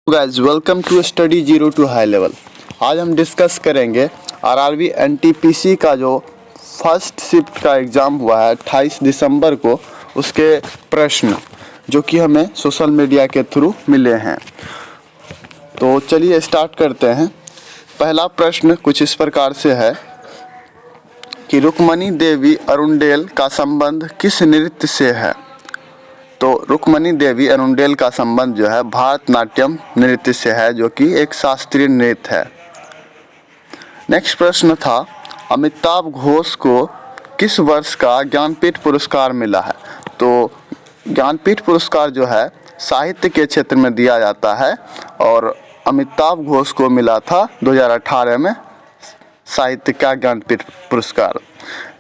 Guys welcome to study zero to high level. आज हम discuss करेंगे आरआरबी एनटीपीसी का जो फर्स्ट शिफ्ट का एग्ज़ाम हुआ है 28 दिसंबर को, उसके प्रश्न जो कि हमें सोशल मीडिया के थ्रू मिले हैं। तो चलिए स्टार्ट करते हैं। पहला प्रश्न कुछ इस प्रकार से है कि रुक्मणी देवी अरुंडेल का संबंध किस नृत्य से है। तो रुक्मणी देवी अरुंडेल का संबंध जो है भारतनाट्यम नृत्य से है, जो कि एक शास्त्रीय नृत्य है। नेक्स्ट प्रश्न था अमिताभ घोष को किस वर्ष का ज्ञानपीठ पुरस्कार मिला है। तो ज्ञानपीठ पुरस्कार जो है साहित्य के क्षेत्र में दिया जाता है और अमिताभ घोष को मिला था 2018 में साहित्य का ज्ञानपीठ पुरस्कार।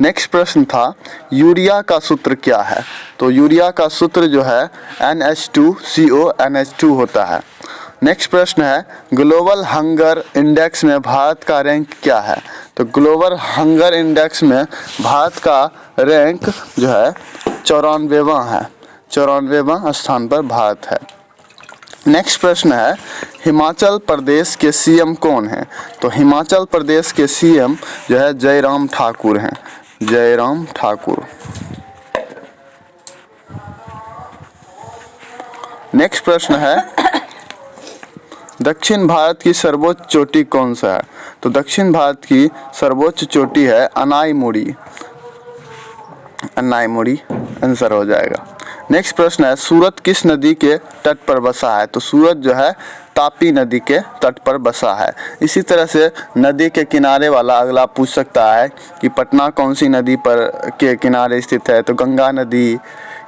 नेक्स्ट प्रश्न था यूरिया का सूत्र क्या है। तो यूरिया का सूत्र जो है NH2CO होता है। नेक्स्ट प्रश्न है ग्लोबल हंगर इंडेक्स में भारत का रैंक क्या है। तो ग्लोबल हंगर इंडेक्स में भारत का रैंक जो है 94वां है, 94वां स्थान पर भारत है। नेक्स्ट प्रश्न है हिमाचल प्रदेश के सीएम कौन हैं। तो हिमाचल प्रदेश के सीएम जो है जयराम ठाकुर हैं, जयराम ठाकुर। नेक्स्ट प्रश्न है दक्षिण भारत की सर्वोच्च चोटी कौन सा है। तो दक्षिण भारत की सर्वोच्च चोटी है अनाईमुड़ी, अनाईमुड़ी आंसर हो जाएगा। नेक्स्ट प्रश्न है सूरत किस नदी के तट पर बसा है। तो सूरत जो है तापी नदी के तट पर बसा है। इसी तरह से नदी के किनारे वाला अगला पूछ सकता है कि पटना कौन सी नदी पर के किनारे स्थित है। तो गंगा नदी।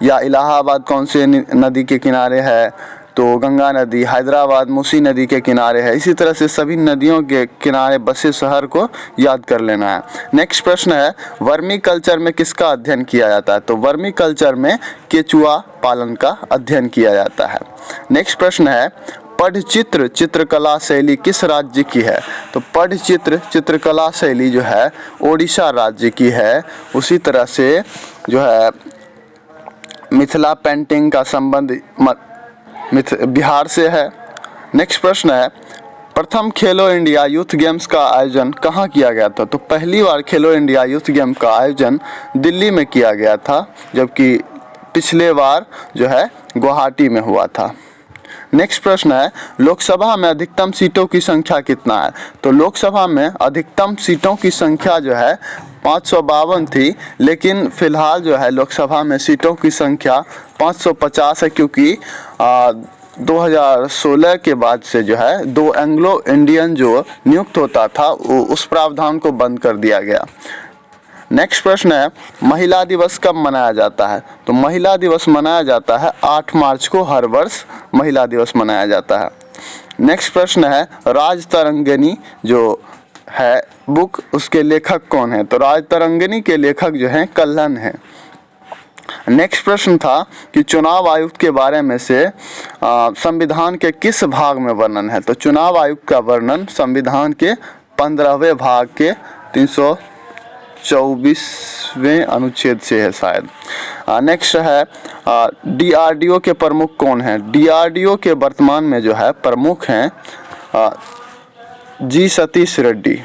या इलाहाबाद कौन सी नदी के किनारे है। तो गंगा नदी। हैदराबाद मूसी नदी के किनारे है। इसी तरह से सभी नदियों के किनारे बसे शहर को याद कर लेना है। नेक्स्ट प्रश्न है वर्मी कल्चर में किसका अध्ययन किया जाता है। तो वर्मी कल्चर में केचुआ पालन का अध्ययन किया जाता है। नेक्स्ट प्रश्न है पटचित्र चित्रकला शैली किस राज्य की है। तो पटचित्र चित्रकला शैली जो है ओडिशा राज्य की है। उसी तरह से जो है मिथिला पेंटिंग का संबंध बिहार से है। नेक्स्ट प्रश्न है प्रथम खेलो इंडिया यूथ गेम्स का आयोजन कहाँ किया गया था। तो पहली बार खेलो इंडिया यूथ गेम का आयोजन दिल्ली में किया गया था, जबकि पिछले बार जो है गुवाहाटी में हुआ था। नेक्स्ट प्रश्न है लोकसभा में अधिकतम सीटों की संख्या कितना है। तो लोकसभा में अधिकतम सीटों की संख्या जो है 552 थी, लेकिन फिलहाल जो है लोकसभा में सीटों की संख्या 550 है, क्योंकि 2016 के बाद से जो है 2 एंग्लो इंडियन जो नियुक्त होता था उस प्रावधान को बंद कर दिया गया। नेक्स्ट प्रश्न है महिला दिवस कब मनाया जाता है। तो महिला दिवस मनाया जाता है 8 मार्च को, हर वर्ष महिला दिवस मनाया जाता है। नेक्स्ट प्रश्न है राजतरंगिणी जो है बुक, उसके लेखक कौन है। तो राजतरंगिणी के लेखक जो हैं कल्हण हैं। नेक्स्ट प्रश्न था कि चुनाव आयुक्त के बारे में से संविधान के किस भाग में वर्णन है। तो चुनाव आयुक्त का वर्णन संविधान के 15वें भाग के 324वें अनुच्छेद से है शायद। नेक्स्ट है DRDO के प्रमुख कौन हैं। DRDO के वर्तमान में जो है प्रमुख हैं जी सतीश रेड्डी।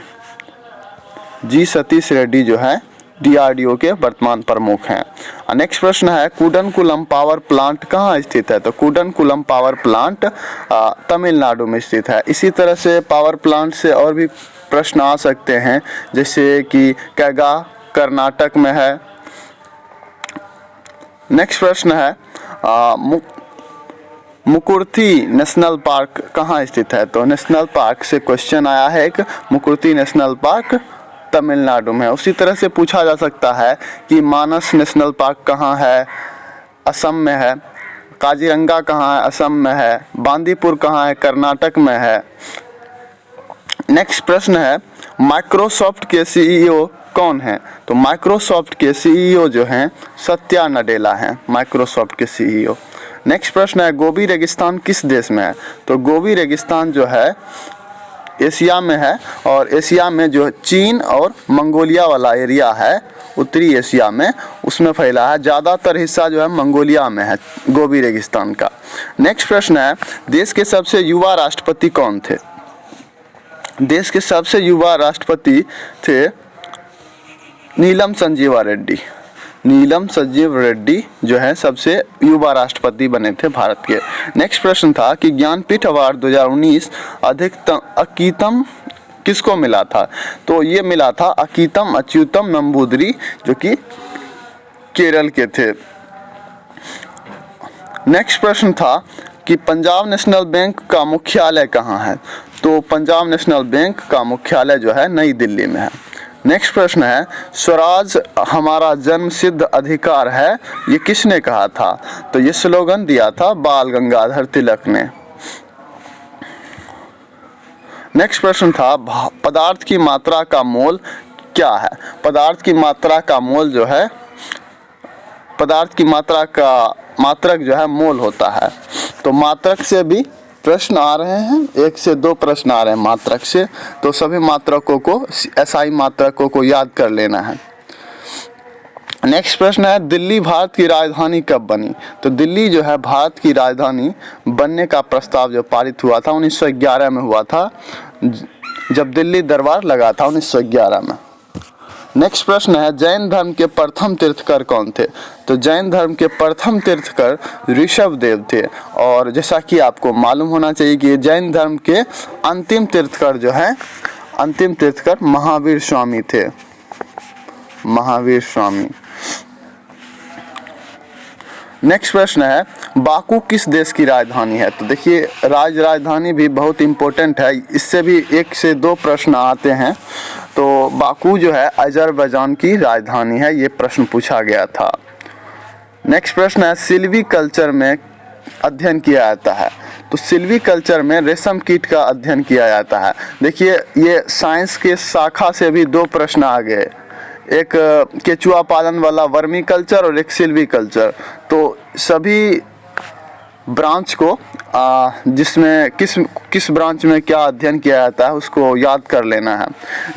जी सतीश रेड्डी जो है DRDO के वर्तमान प्रमुख हैं। नेक्स्ट प्रश्न है कूडनकुलम पावर प्लांट कहाँ स्थित है। तो कूडनकुलम पावर प्लांट तमिलनाडु में स्थित है। इसी तरह से पावर प्लांट से और भी प्रश्न आ सकते हैं, जैसे कि कैगा कर्नाटक में है। नेक्स्ट प्रश्न है मुकुर्थी नेशनल पार्क कहाँ स्थित है। तो नेशनल पार्क से क्वेश्चन आया है एक, मुकुर्थी नेशनल पार्क तमिलनाडु में है। उसी तरह से पूछा जा सकता है कि मानस नेशनल पार्क कहाँ है, असम में है। काजीरंगा कहाँ है, असम में है। बांदीपुर कहाँ है, कर्नाटक में है। नेक्स्ट प्रश्न है माइक्रोसॉफ्ट के CEO कौन है। तो माइक्रोसॉफ्ट के CEO जो हैं सत्या नडेला हैं, माइक्रोसॉफ्ट के CEO। नेक्स्ट प्रश्न है गोबी रेगिस्तान किस देश में है। तो गोबी रेगिस्तान जो है एशिया में है, और एशिया में जो चीन और मंगोलिया वाला एरिया है उत्तरी एशिया में, उसमें फैला है। ज़्यादातर हिस्सा जो है मंगोलिया में है, गोबी रेगिस्तान का। नेक्स्ट प्रश्न है, देश के सबसे युवा राष्ट्रपति कौन थे? देश के सबसे युवा राष्ट्रपति थे नीलम संजीवा रेड्डी। नीलम संजीव रेड्डी जो है सबसे युवा राष्ट्रपति बने थे भारत के। नेक्स्ट प्रश्न था कि ज्ञानपीठ अवार्ड 2019 अकीतम किसको मिला था? तो ये मिला था अकीतम अच्युतम नंबूदरी, जो कि केरल के थे। नेक्स्ट प्रश्न था कि पंजाब नेशनल बैंक का मुख्यालय कहाँ है? तो पंजाब नेशनल बैंक का मुख्यालय जो है नई दिल्ली में है। नेक्स्ट प्रश्न है, स्वराज हमारा जन्मसिद्ध अधिकार है, ये किसने कहा था? तो ये स्लोगन दिया था बाल गंगाधर तिलक ने। नेक्स्ट प्रश्न था, पदार्थ की मात्रा का मोल क्या है? पदार्थ की मात्रा का मोल जो है, पदार्थ की मात्रा का मात्रक जो है मोल होता है। तो मात्रक से भी प्रश्न आ रहे हैं, 1 से 2 प्रश्न आ रहे हैं मात्रक से, तो सभी मात्रकों को, एसआई मात्रकों को याद कर लेना है। नेक्स्ट प्रश्न है, दिल्ली भारत की राजधानी कब बनी? तो दिल्ली जो है भारत की राजधानी बनने का प्रस्ताव जो पारित हुआ था 1911 में हुआ था, जब दिल्ली दरबार लगा था 1911 में। नेक्स्ट प्रश्न है, जैन धर्म के प्रथम तीर्थकर कौन थे? तो जैन धर्म के प्रथम तीर्थकर ऋषभ देव थे। और जैसा कि आपको मालूम होना चाहिए कि जैन धर्म के अंतिम तीर्थकर जो है, अंतिम तीर्थकर महावीर स्वामी थे, महावीर स्वामी। नेक्स्ट प्रश्न है, बाकू किस देश की राजधानी है? तो देखिए राजधानी भी बहुत इंपॉर्टेंट है, इससे भी 1 से 2 प्रश्न आते हैं। तो बाकू जो है अजरबैजान की राजधानी है, ये प्रश्न पूछा गया था। नेक्स्ट प्रश्न है, सिल्वी कल्चर में अध्ययन किया जाता है? तो सिल्वी कल्चर में रेशम कीट का अध्ययन किया जाता है। देखिए ये साइंस के शाखा से भी 2 प्रश्न आ गए, एक केचुआ पालन वाला वर्मी कल्चर और एक सिल्वी कल्चर। तो सभी ब्रांच को जिसमें किस ब्रांच में क्या अध्ययन किया जाता है उसको याद कर लेना है।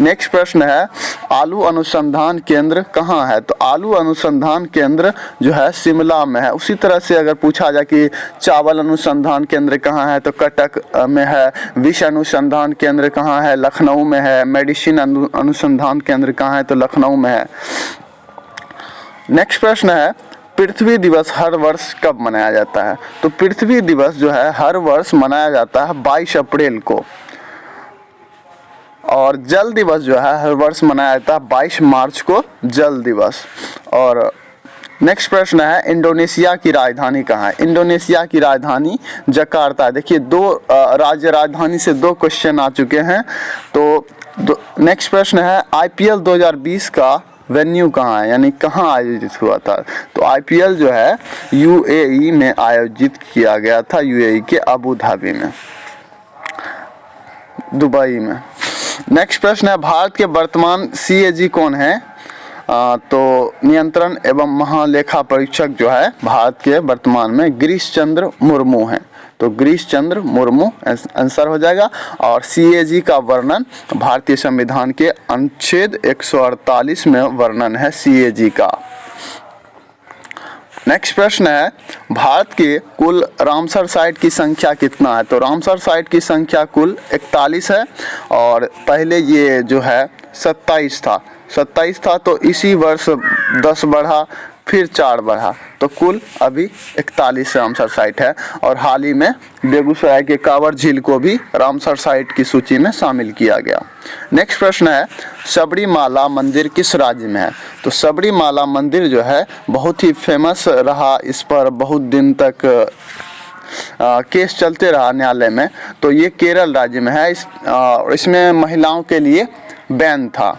नेक्स्ट प्रश्न है, आलू अनुसंधान केंद्र कहाँ है? तो आलू अनुसंधान केंद्र जो है शिमला में है। उसी तरह से अगर पूछा जाए कि चावल अनुसंधान केंद्र कहाँ है, तो कटक में है। विष अनुसंधान केंद्र कहाँ है? लखनऊ में है। मेडिसिन अनुसंधान केंद्र कहाँ है? तो लखनऊ में है। नेक्स्ट प्रश्न है, पृथ्वी दिवस हर वर्ष कब मनाया जाता है? तो पृथ्वी दिवस जो है हर वर्ष मनाया जाता है 22 अप्रैल को। और जल दिवस जो है हर वर्ष मनाया जाता है 22 मार्च को, जल दिवस। और नेक्स्ट प्रश्न है, इंडोनेशिया की राजधानी कहाँ है? इंडोनेशिया की राजधानी जकार्ता है। देखिए 2 राज्य राजधानी से 2 क्वेश्चन आ चुके हैं। तो नेक्स्ट प्रश्न है, IPL 2020 का वेन्यू कहाँ है, यानी कहाँ आयोजित हुआ था? तो IPL जो है UAE में आयोजित किया गया था, UAE के अबू धाबी में, दुबई में। नेक्स्ट प्रश्न है, भारत के वर्तमान CAG कौन है? तो नियंत्रण एवं महालेखा परीक्षक जो है भारत के वर्तमान में गिरीश चंद्र मुर्मू हैं। तो गिरीश चंद्र मुर्मू आंसर हो जाएगा। और CAG का वर्णन भारतीय संविधान के अनुच्छेद 148 में वर्णन है CAG का। नेक्स्ट प्रश्न है, भारत के कुल रामसर साइट की संख्या कितना है? तो रामसर साइट की संख्या कुल 41 है, और पहले ये जो है 27 था, तो इसी वर्ष 10 बढ़ा, फिर 4 बढ़ा, तो कुल अभी 41 रामसर साइट है। और हाल ही में बेगूसराय के कांवर झील को भी रामसर साइट की सूची में शामिल किया गया। नेक्स्ट प्रश्न है, सबरीमाला मंदिर किस राज्य में है? तो सबरीमाला मंदिर जो है बहुत ही फेमस रहा, इस पर बहुत दिन तक केस चलते रहा न्यायालय में। तो ये केरल राज्य में है। इसमें महिलाओं के लिए बैन था।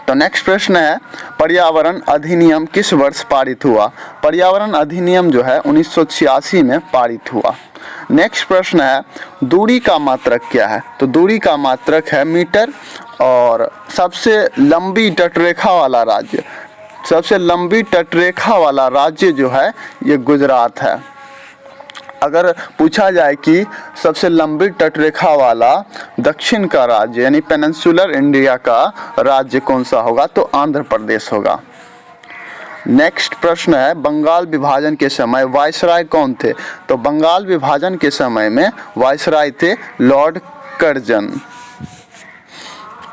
तो नेक्स्ट प्रश्न है, पर्यावरण अधिनियम किस वर्ष पारित हुआ? पर्यावरण अधिनियम जो है 1986 में पारित हुआ। नेक्स्ट प्रश्न है, दूरी का मात्रक क्या है? तो दूरी का मात्रक है मीटर। और सबसे लंबी तटरेखा वाला राज्य, सबसे लंबी तटरेखा वाला राज्य जो है ये गुजरात है। अगर पूछा जाए कि सबसे लंबी तटरेखा वाला दक्षिण का राज्य यानी पेनिनसुलर इंडिया का राज्य कौन सा होगा, तो आंध्र प्रदेश होगा। नेक्स्ट प्रश्न है, बंगाल विभाजन के समय वायसराय कौन थे, तो बंगाल विभाजन के समय में वायसराय थे लॉर्ड कर्जन।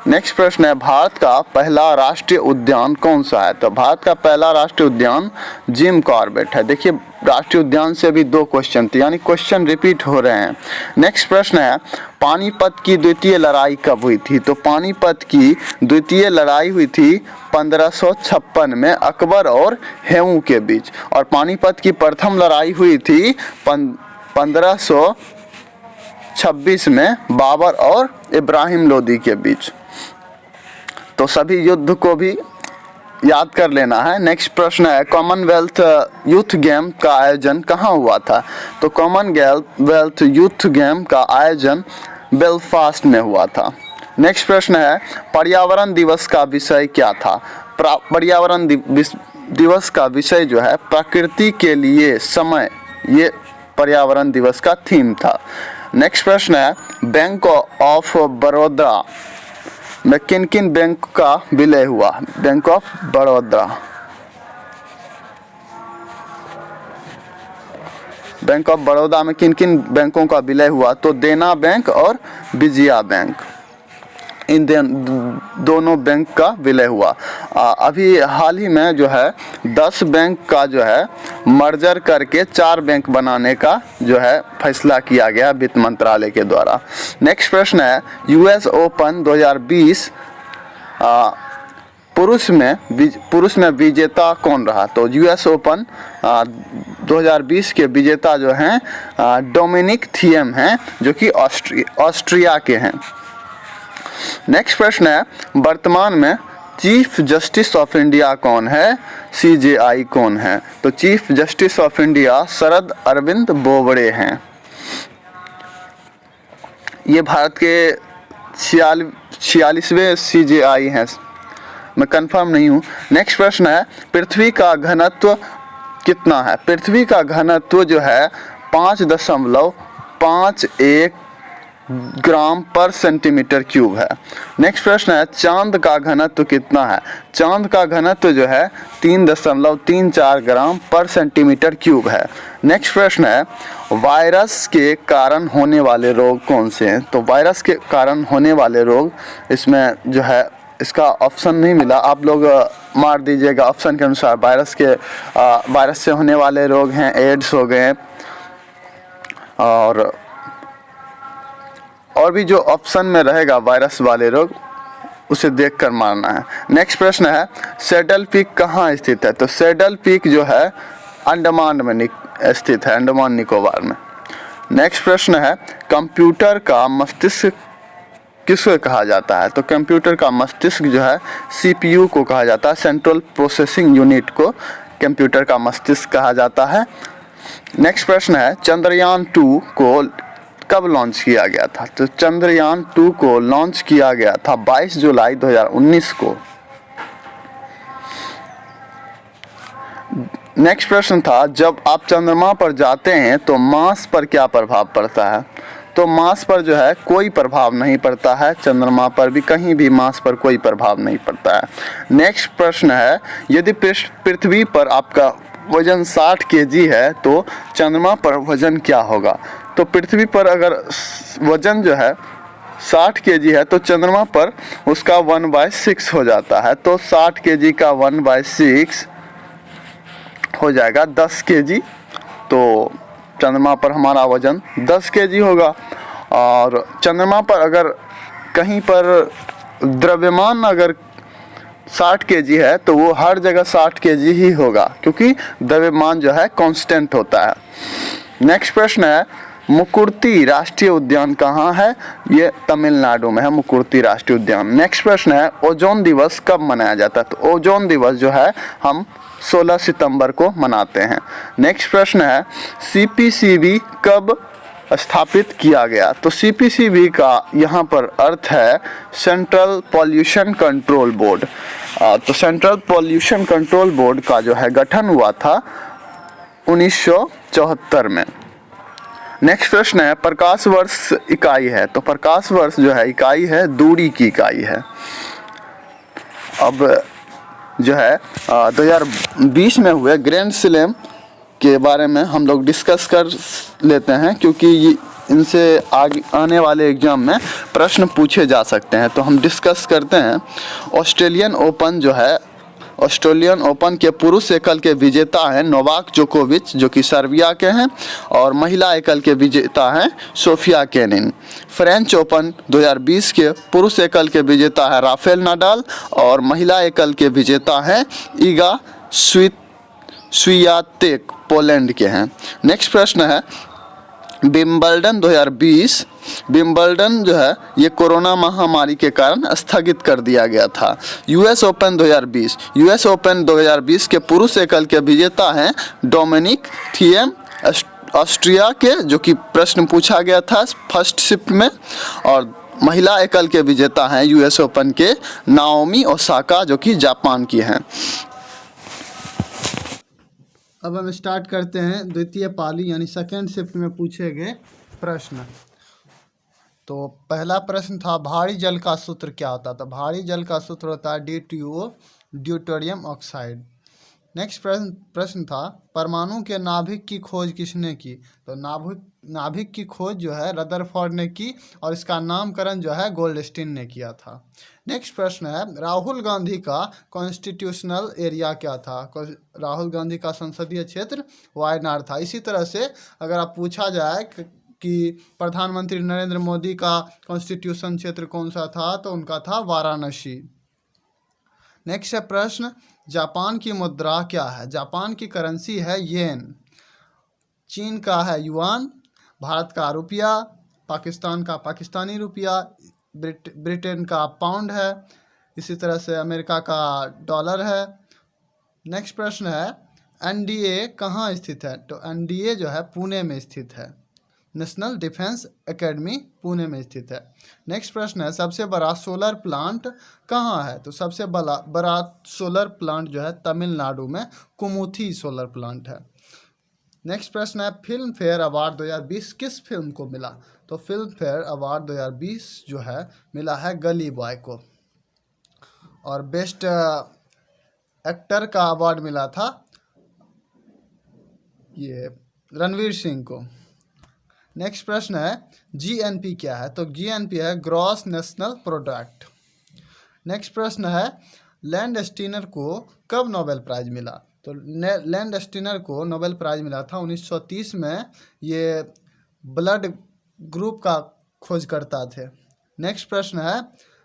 नेक्स्ट प्रश्न है, भारत का पहला राष्ट्रीय उद्यान कौन सा है, तो भारत का पहला राष्ट्रीय उद्यान जिम कॉर्बेट है। देखिए राष्ट्रीय उद्यान से भी 2 क्वेश्चन थे, यानी क्वेश्चन रिपीट हो रहे हैं। नेक्स्ट प्रश्न है, पानीपत की द्वितीय लड़ाई कब हुई थी, तो पानीपत की द्वितीय लड़ाई हुई थी 1556 में अकबर और हेमू के बीच, और पानीपत की प्रथम लड़ाई हुई थी 1526 में बाबर और इब्राहिम लोदी के बीच। तो सभी युद्ध को भी याद कर लेना है। नेक्स्ट प्रश्न है, कॉमनवेल्थ यूथ गेम का आयोजन कहाँ हुआ था, तो कॉमनवेल्थ यूथ गेम का आयोजन बेलफास्ट में हुआ था। नेक्स्ट प्रश्न है, पर्यावरण दिवस का विषय क्या था, पर्यावरण दिवस का विषय जो है प्रकृति के लिए समय, ये पर्यावरण दिवस का थीम था। नेक्स्ट प्रश्न है, बैंक ऑफ बड़ौदा में किन किन बैंक का विलय हुआ, bank of Baroda, bank of Baroda में किन किन बैंकों का विलय हुआ, तो देना बैंक और विजया बैंक, इन दोनों बैंक का विलय हुआ। अभी हाल ही में जो है 10 बैंक का जो है मर्जर करके 4 बैंक बनाने का जो है फैसला किया गया वित्त मंत्रालय के द्वारा। नेक्स्ट प्रश्न है, यूएस ओपन 2020 पुरुष में विजेता कौन रहा, तो यूएस ओपन 2020 के विजेता जो हैं डोमिनिक थिएम हैं, जो कि ऑस्ट्रिया के हैं। नेक्स्ट प्रश्न है, वर्तमान में चीफ जस्टिस ऑफ इंडिया कौन है, सीजेआई कौन है, तो chief justice of India Sharad Arvind Bobde हैं। ये भारत के 46वें सीजेआई हैं, मैं कंफर्म नहीं हूँ। नेक्स्ट प्रश्न है, पृथ्वी का घनत्व कितना है, पृथ्वी का घनत्व जो है 5.51 ग्राम पर सेंटीमीटर क्यूब है। नेक्स्ट प्रश्न है, चांद का घनत्व कितना है, चांद का घनत्व जो है 3.34 ग्राम पर सेंटीमीटर क्यूब है। नेक्स्ट प्रश्न है, वायरस के कारण होने वाले रोग कौन से हैं, तो वायरस के कारण होने वाले रोग, इसमें जो है इसका ऑप्शन नहीं मिला, आप लोग मार दीजिएगा ऑप्शन के अनुसार। वायरस से होने वाले रोग हैं एड्स हो गए, और भी जो ऑप्शन में रहेगा वायरस वाले रोग उसे देखकर मारना है। नेक्स्ट प्रश्न है, सैडल पीक कहाँ स्थित है, तो सैडल पीक जो है अंडमान में स्थित है, अंडमान निकोबार में। नेक्स्ट प्रश्न है, कंप्यूटर का मस्तिष्क किसको कहा जाता है, तो कंप्यूटर का मस्तिष्क जो है सीपीयू को कहा जाता है, सेंट्रल प्रोसेसिंग यूनिट को कंप्यूटर का मस्तिष्क कहा जाता है। नेक्स्ट प्रश्न है, चंद्रयान 2 को कब लॉन्च किया गया था, तो चंद्रयान 2 को लॉन्च किया गया था 22 जुलाई 2019 को। नेक्स्ट प्रश्न था, जब आप चंद्रमा पर जाते हैं तो मास पर क्या प्रभाव पड़ता है, तो मास पर जो है कोई प्रभाव नहीं पड़ता है, चंद्रमा पर भी कहीं भी मास पर कोई प्रभाव नहीं पड़ता है। नेक्स्ट प्रश्न है, यदि पृथ्वी पर आपका वजन 60 kg है तो चंद्रमा पर वजन क्या होगा, तो पृथ्वी पर अगर वजन जो है 60 kg है तो चंद्रमा पर उसका 1/6 हो जाता है, तो 60 kg का 1/6 हो जाएगा 10 kg, तो चंद्रमा पर हमारा वजन 10 kg होगा। और चंद्रमा पर अगर कहीं पर द्रव्यमान अगर 60 kg है तो वो हर जगह 60 kg ही होगा, क्योंकि द्रव्यमान जो है कांस्टेंट होता है। नेक्स्ट प्रश्न है, मुकुर्ती राष्ट्रीय उद्यान कहाँ है, ये तमिलनाडु में है मुकुर्ती राष्ट्रीय उद्यान। नेक्स्ट प्रश्न है, ओजोन दिवस कब मनाया जाता है, तो ओजोन दिवस जो है हम 16 सितंबर को मनाते हैं। नेक्स्ट प्रश्न है, सीपीसीबी कब स्थापित किया गया, तो सीपीसीबी का यहाँ पर अर्थ है सेंट्रल पॉल्यूशन कंट्रोल बोर्ड। तो सेंट्रल पॉल्यूशन कंट्रोल बोर्ड का जो है गठन हुआ था 1974 में। नेक्स्ट प्रश्न है प्रकाश वर्ष इकाई है, तो प्रकाश वर्ष जो है इकाई है, दूरी की इकाई है। अब जो है 2020 में हुए ग्रैंड स्लैम के बारे में हम लोग डिस्कस कर लेते हैं, क्योंकि इनसे आगे आने वाले एग्जाम में प्रश्न पूछे जा सकते हैं। तो हम डिस्कस करते हैं। ऑस्ट्रेलियन ओपन जो है, ऑस्ट्रेलियन ओपन के पुरुष एकल के विजेता हैं नोवाक जोकोविच जो कि सर्बिया के हैं, और महिला एकल के विजेता हैं सोफिया केनिन। फ्रेंच ओपन 2020 के पुरुष एकल के विजेता है राफेल नाडाल, और महिला एकल के विजेता हैं ईगा स्वियातेक पोलैंड के हैं। नेक्स्ट प्रश्न है विंबलडन 2020, विंबलडन जो है ये कोरोना महामारी के कारण स्थगित कर दिया गया था। यूएस ओपन 2020, यूएस ओपन 2020 के पुरुष एकल के विजेता हैं डोमिनिक थिएम ऑस्ट्रिया के, जो कि प्रश्न पूछा गया था फर्स्ट शिफ्ट में, और महिला एकल के विजेता हैं यूएस ओपन के नाओमी ओसाका जो कि जापान की हैं। अब हम स्टार्ट करते हैं द्वितीय पाली यानी सेकेंड शिफ्ट में पूछे गए प्रश्न। तो पहला प्रश्न था भारी जल का सूत्र क्या होता है? तो भारी जल का सूत्र होता है D2O, ड्यूटेरियम ऑक्साइड। नेक्स्ट प्रश्न था परमाणु के नाभिक की खोज किसने की? तो नाभिक की खोज जो है रदरफोर्ड ने की, और इसका नामकरण जो है गोल्डस्टीन ने किया था। नेक्स्ट प्रश्न है राहुल गांधी का कॉन्स्टिट्यूशनल एरिया क्या था? राहुल गांधी का संसदीय क्षेत्र वायनाड था। इसी तरह से अगर आप पूछा जाए कि प्रधानमंत्री नरेंद्र मोदी का कॉन्स्टिट्यूशन क्षेत्र कौन सा था, तो उनका था वाराणसी। नेक्स्ट है प्रश्न जापान की मुद्रा क्या है? जापान की करेंसी है येन, चीन का है युआन, भारत का रुपया, पाकिस्तान का पाकिस्तानी रुपया, ब्रिटेन का पाउंड है, इसी तरह से अमेरिका का डॉलर है। नेक्स्ट प्रश्न है एनडीए कहाँ स्थित है? तो एनडीए जो है पुणे में स्थित है, नेशनल डिफेंस एकेडमी पुणे में स्थित है। नेक्स्ट प्रश्न है सबसे बड़ा सोलर प्लांट कहाँ है? तो सबसे बड़ा सोलर प्लांट जो है तमिलनाडु में कुमुथी सोलर प्लांट है। नेक्स्ट प्रश्न है फिल्म फेयर अवार्ड 2020 किस फिल्म को मिला? तो फिल्म फेयर अवार्ड 2020 जो है मिला है गली बॉय को, और बेस्ट एक्टर का अवार्ड मिला था ये रणवीर सिंह को। नेक्स्ट प्रश्न है जीएनपी क्या है? तो जीएनपी है ग्रॉस नेशनल प्रोडक्ट। नेक्स्ट प्रश्न है लैंडस्टीनर को कब नोबेल प्राइज मिला? तो लैंडस्टीनर को नोबेल प्राइज मिला था 1930 में। ये ब्लड ग्रुप का खोज करता थे। नेक्स्ट प्रश्न है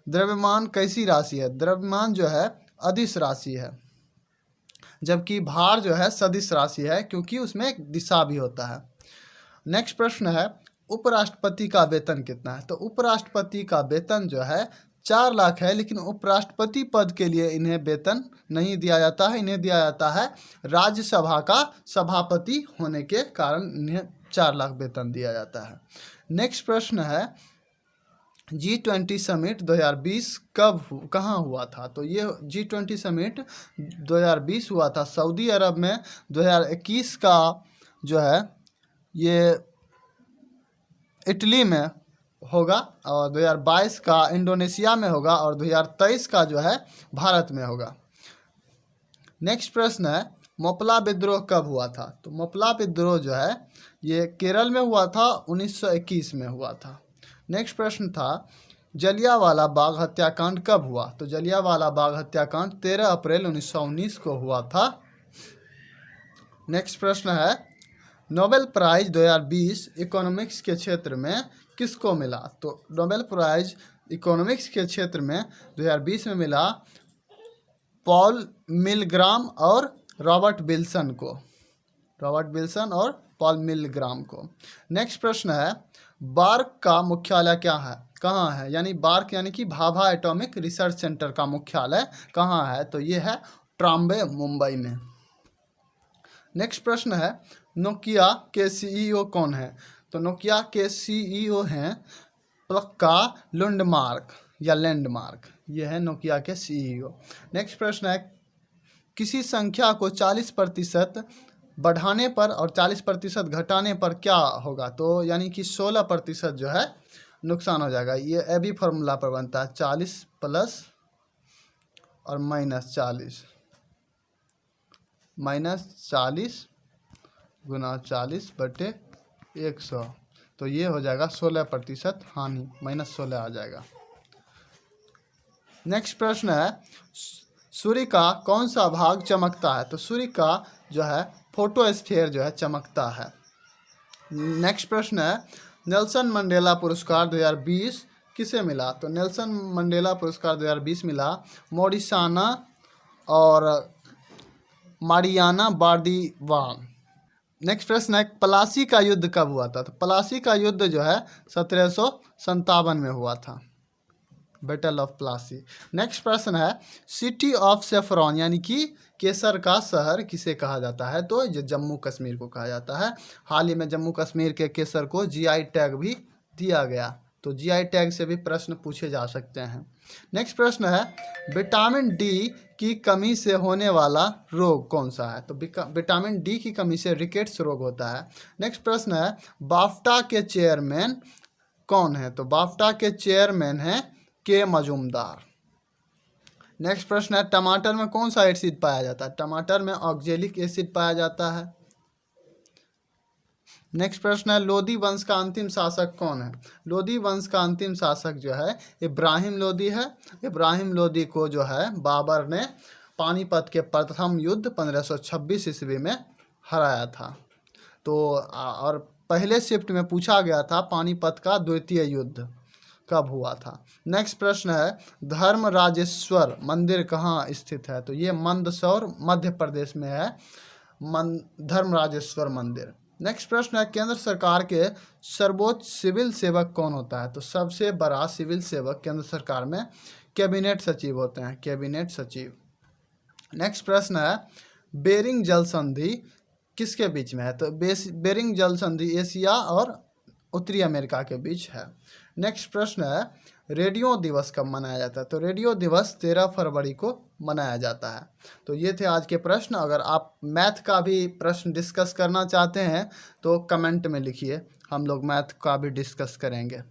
द्रव्यमान कैसी राशि है? द्रव्यमान जो है अदिश राशि है, जबकि भार जो है सदिश राशि है, क्योंकि उसमें एक दिशा भी होता है। नेक्स्ट प्रश्न है उपराष्ट्रपति का वेतन कितना है? तो उपराष्ट्रपति का वेतन जो है 4 लाख है, लेकिन उपराष्ट्रपति पद के लिए इन्हें वेतन नहीं दिया जाता है। इन्हें दिया जाता है राज्यसभा का सभापति होने के कारण इन्हें 4 लाख वेतन दिया जाता है। नेक्स्ट प्रश्न है G20 समिट 2020 कहाँ हुआ था? तो ये G20 समिट 2020 हुआ था सऊदी अरब में। 2021 का जो है ये इटली में होगा, और 2022 का इंडोनेशिया में होगा, और 2023 का जो है भारत में होगा। नेक्स्ट प्रश्न है मोपला विद्रोह कब हुआ था? तो मोपला विद्रोह जो है ये केरल में हुआ था, 1921 में हुआ था। नेक्स्ट प्रश्न था जलियांवाला बाग हत्याकांड कब हुआ? तो जलियांवाला बाग हत्याकांड 13 अप्रैल 1919 को हुआ था। नेक्स्ट प्रश्न है नोबेल प्राइज 2020 इकोनॉमिक्स के क्षेत्र में किसको मिला? तो नोबेल प्राइज इकोनॉमिक्स के क्षेत्र में 2020 में मिला पॉल मिलग्राम और रॉबर्ट विल्सन को, रॉबर्ट विल्सन और पॉल मिलग्राम को। नेक्स्ट प्रश्न है बार्क का मुख्यालय क्या है, कहाँ है? यानी बार्क यानी कि भाभा एटॉमिक रिसर्च सेंटर का मुख्यालय कहाँ है? तो ये है ट्राम्बे, मुंबई में। नेक्स्ट प्रश्न है नोकिया के सीईओ कौन है? तो नोकिया के सीईओ हैं प्लक्का लुंडमार्क या लैंडमार्क, ये है नोकिया के सीईओ। नेक्स्ट प्रश्न है किसी संख्या को 40% बढ़ाने पर और 40% घटाने पर क्या होगा, तो यानी कि 16% जो है नुकसान हो जाएगा। ये भी फॉर्मूला पर बनता है 40 प्लस और -40 गुना 40/100, तो ये हो जाएगा 16% हानि, -16 आ जाएगा। नेक्स्ट प्रश्न है सूर्य का कौन सा भाग चमकता है, तो सूर्य का जो है फोटोस्फीयर जो है चमकता है। नेक्स्ट प्रश्न है नेल्सन मंडेला पुरस्कार 2020 किसे मिला, तो नेल्सन मंडेला पुरस्कार 2020 मिला मॉरिसाना और मारियाना बार्दिवान। नेक्स्ट प्रश्न है प्लासी का युद्ध कब हुआ था, तो प्लासी का युद्ध जो है 1757 में हुआ था, बैटल ऑफ प्लासी। नेक्स्ट प्रश्न है सिटी ऑफ सेफ्रॉन यानी कि केसर का शहर किसे कहा जाता है, तो ये जम्मू कश्मीर को कहा जाता है। हाल ही में जम्मू कश्मीर के केसर को जीआई टैग भी दिया गया, तो जीआई टैग से भी प्रश्न पूछे जा सकते हैं। नेक्स्ट प्रश्न है विटामिन डी की कमी से होने वाला रोग कौन सा है, तो विटामिन डी की कमी से रिकेट्स रोग होता है। नेक्स्ट प्रश्न है बाफ्टा के चेयरमैन कौन है, तो बाफ्टा के चेयरमैन हैं के मजूमदार। नेक्स्ट प्रश्न है टमाटर में कौन सा एसिड पाया जाता है, टमाटर में ऑक्जेलिक एसिड पाया जाता है। नेक्स्ट प्रश्न है लोदी वंश का अंतिम शासक कौन है, लोदी वंश का अंतिम शासक जो है इब्राहिम लोदी है। इब्राहिम लोदी को जो है बाबर ने पानीपत के प्रथम युद्ध 1526 ईस्वी में हराया था। तो और पहले शिफ्ट में पूछा गया था पानीपत का द्वितीय युद्ध कब हुआ था। नेक्स्ट प्रश्न है धर्मराजेश्वर मंदिर कहाँ स्थित है, तो ये मंदसौर मध्य प्रदेश में है धर्मराजेश्वर मंदिर। नेक्स्ट प्रश्न है केंद्र सरकार के सर्वोच्च सिविल सेवक कौन होता है, तो सबसे बड़ा सिविल सेवक केंद्र सरकार में कैबिनेट सचिव होते हैं, कैबिनेट सचिव। नेक्स्ट प्रश्न है बेरिंग जल संधि किसके बीच में है, तो बेरिंग जल संधि एशिया और उत्तरी अमेरिका के बीच है। नेक्स्ट प्रश्न है रेडियो दिवस कब मनाया जाता है, तो रेडियो दिवस 13 फरवरी को मनाया जाता है। तो ये थे आज के प्रश्न। अगर आप मैथ का भी प्रश्न डिस्कस करना चाहते हैं तो कमेंट में लिखिए, हम लोग मैथ का भी डिस्कस करेंगे।